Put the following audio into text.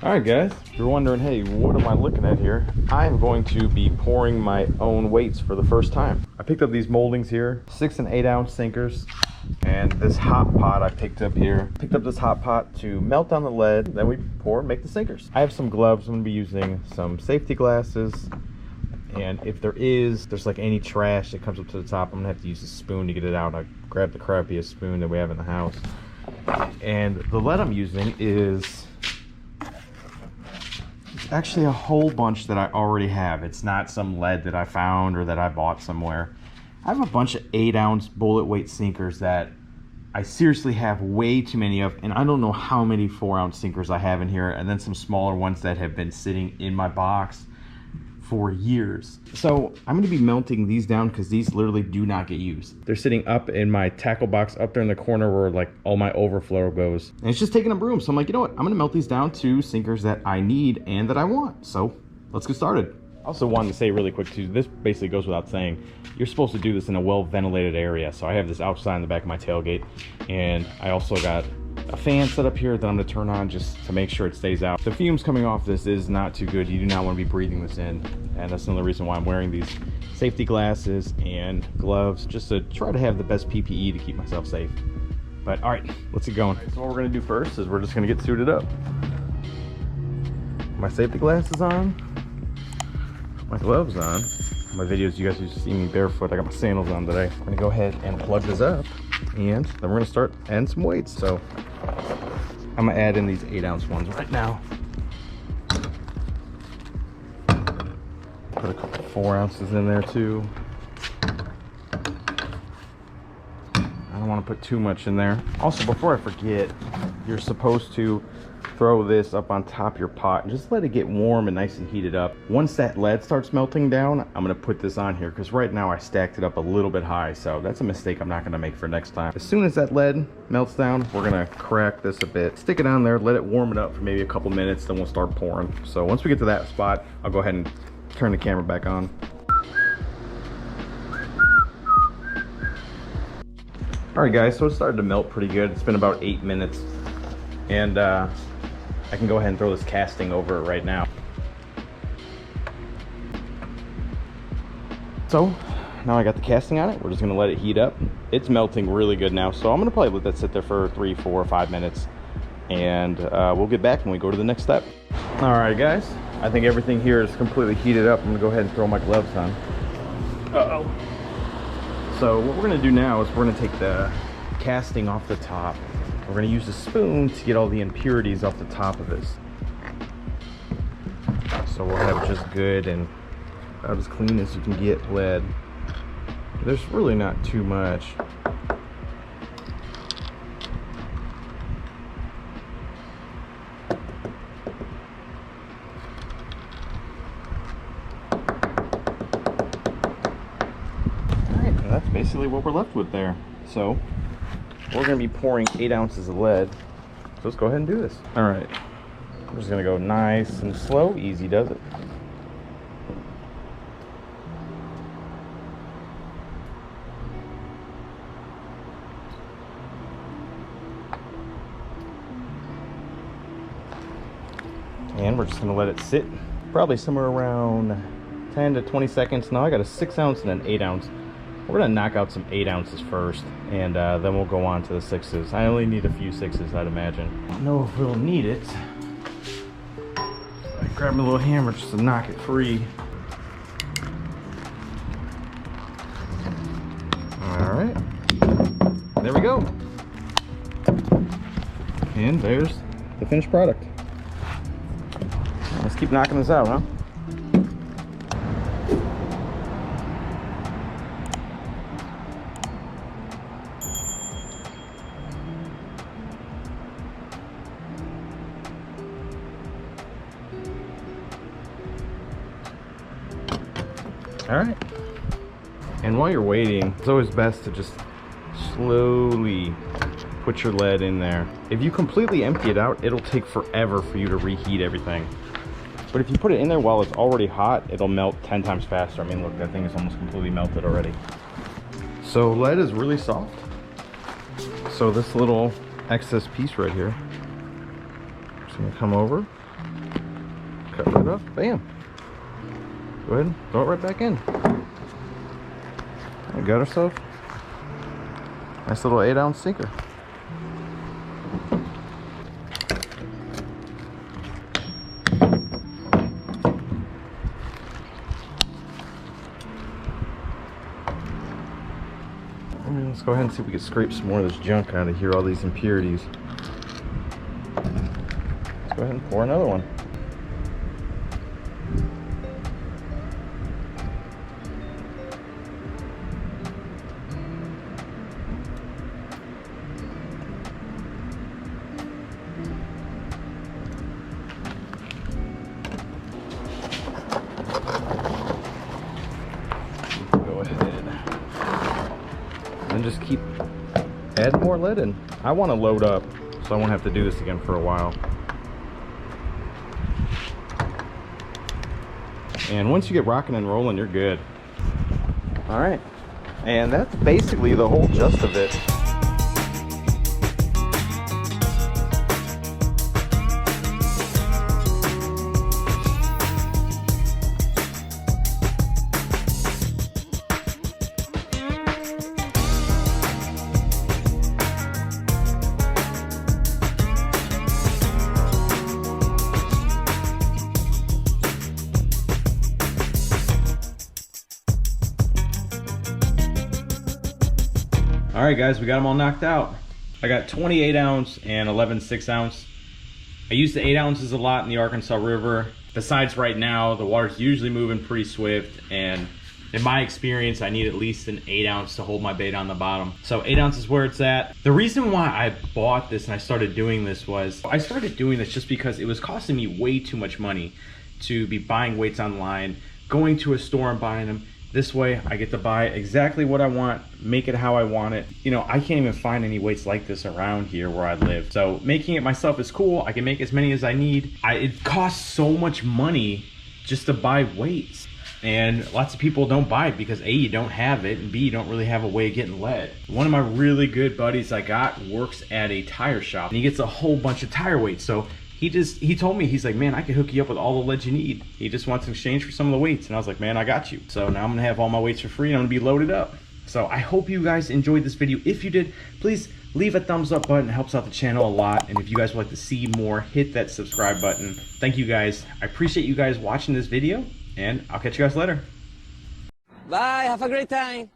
Alright guys, if you're wondering, hey, what am I looking at here? I'm going to be pouring my own weights for the first time. I picked up these moldings here, 6 and 8 ounce sinkers, and this hot pot I picked up here. Picked up this hot pot to melt down the lead, then we pour and make the sinkers. I have some gloves. I'm going to be using some safety glasses, and if there's like any trash that comes up to the top, I'm going to have to use a spoon to get it out. I grabbed the crappiest spoon that we have in the house. And the lead I'm using is actually a whole bunch that I already have. It's not some lead that I found or that I bought somewhere. I have a bunch of 8 ounce bullet weight sinkers that I seriously have way too many of, and I don't know how many 4 ounce sinkers I have in here, and then some smaller ones that have been sitting in my box for years. So I'm going to be melting these down because these literally do not get used. They're sitting up in my tackle box up there in the corner where like all my overflow goes, and it's just taking a broom. So I'm like, you know what, I'm going to melt these down to sinkers that I need and that I want. So let's get started. I also wanted to say really quick too, this basically goes without saying, you're supposed to do this in a well ventilated area. So I have this outside in the back of my tailgate, and I also got a fan set up here that I'm going to turn on just to make sure it stays out. The fumes coming off this is not too good. You do not want to be breathing this in, and that's another reason why I'm wearing these safety glasses and gloves, just to try to have the best PPE to keep myself safe. But all right, let's get going. So what we're going to do first is we're just going to get suited up. My safety glasses on, my gloves on. My videos, you guys used to see me barefoot. I got my sandals on today. I'm going to go ahead and plug this up, and then we're going to start adding some weights. So I'm gonna add in these 8 ounce ones right now. Put a couple 4 ounces in there too. I don't want to put too much in there. Also, before I forget, you're supposed to throw this up on top of your pot and just let it get warm and nice and heated up. Once that lead starts melting down, I'm gonna put this on here because right now I stacked it up a little bit high, so that's a mistake I'm not gonna make for next time. As soon as that lead melts down, we're gonna crack this a bit, stick it on there, let it warm it up for maybe a couple minutes, then we'll start pouring. So once we get to that spot, I'll go ahead and turn the camera back on. All right guys, so it started to melt pretty good. It's been about 8 minutes, and I can go ahead and throw this casting over it right now. So now I got the casting on it. We're just gonna let it heat up. It's melting really good now, so I'm gonna probably let that sit there for 3, 4, 5 minutes, and we'll get back when we go to the next step. All right guys, I think everything here is completely heated up. I'm gonna go ahead and throw my gloves on. Uh-oh. So what we're gonna do now is we're gonna take the casting off the top. We're gonna use a spoon to get all the impurities off the top of this. So we'll have it just good and about as clean as you can get lead. There's really not too much. Alright, and that's basically what we're left with there. So we're going to be pouring 8 ounces of lead. So let's go ahead and do this. All right. I'm just going to go nice and slow. Easy does it. And we're just going to let it sit probably somewhere around 10 to 20 seconds. Now I got a 6 ounce and an 8 ounce. We're gonna knock out some 8 ounces first, and then we'll go on to the 6s. I only need a few 6s, I'd imagine. I don't know if we'll need it. I grabbed a little hammer just to knock it free. All right, there we go. And there's the finished product. Let's keep knocking this out, huh? All right, and while you're waiting, it's always best to just slowly put your lead in there. If you completely empty it out, it'll take forever for you to reheat everything. But if you put it in there while it's already hot, it'll melt 10 times faster. I mean, look, that thing is almost completely melted already. So lead is really soft. So this little excess piece right here, just gonna come over cut right off. Bam. Go ahead and throw it right back in. We got ourselves a nice little 8-ounce sinker. Let's go ahead and see if we can scrape some more of this junk out of here, all these impurities. Let's go ahead and pour another one. Go ahead and just keep adding more lead in. I want to load up so I won't have to do this again for a while. And once you get rocking and rolling, you're good. All right, and that's basically the whole gist of it. All right, guys, we got them all knocked out. I got 28 ounce and 11 6-ounce. I use the 8 ounces a lot in the Arkansas River. Besides right now, the water's usually moving pretty swift, and in my experience, I need at least an 8 ounce to hold my bait on the bottom. So 8 ounces is where it's at. The reason why I bought this and I started doing this was, I started doing this just because it was costing me way too much money to be buying weights online, going to a store and buying them. This way, I get to buy exactly what I want, make it how I want it. You know, I can't even find any weights like this around here where I live. So making it myself is cool. I can make as many as I need. It costs so much money just to buy weights. And lots of people don't buy it because A, you don't have it, and B, you don't really have a way of getting lead. One of my really good buddies I got works at a tire shop, and he gets a whole bunch of tire weights. So he told me, he's like, man, I can hook you up with all the lead you need. He just wants in exchange for some of the weights. And I was like, man, I got you. So now I'm gonna have all my weights for free and I'm gonna be loaded up. So I hope you guys enjoyed this video. If you did, please leave a thumbs up button. It helps out the channel a lot. And if you guys would like to see more, hit that subscribe button. Thank you guys. I appreciate you guys watching this video, and I'll catch you guys later. Bye, have a great time.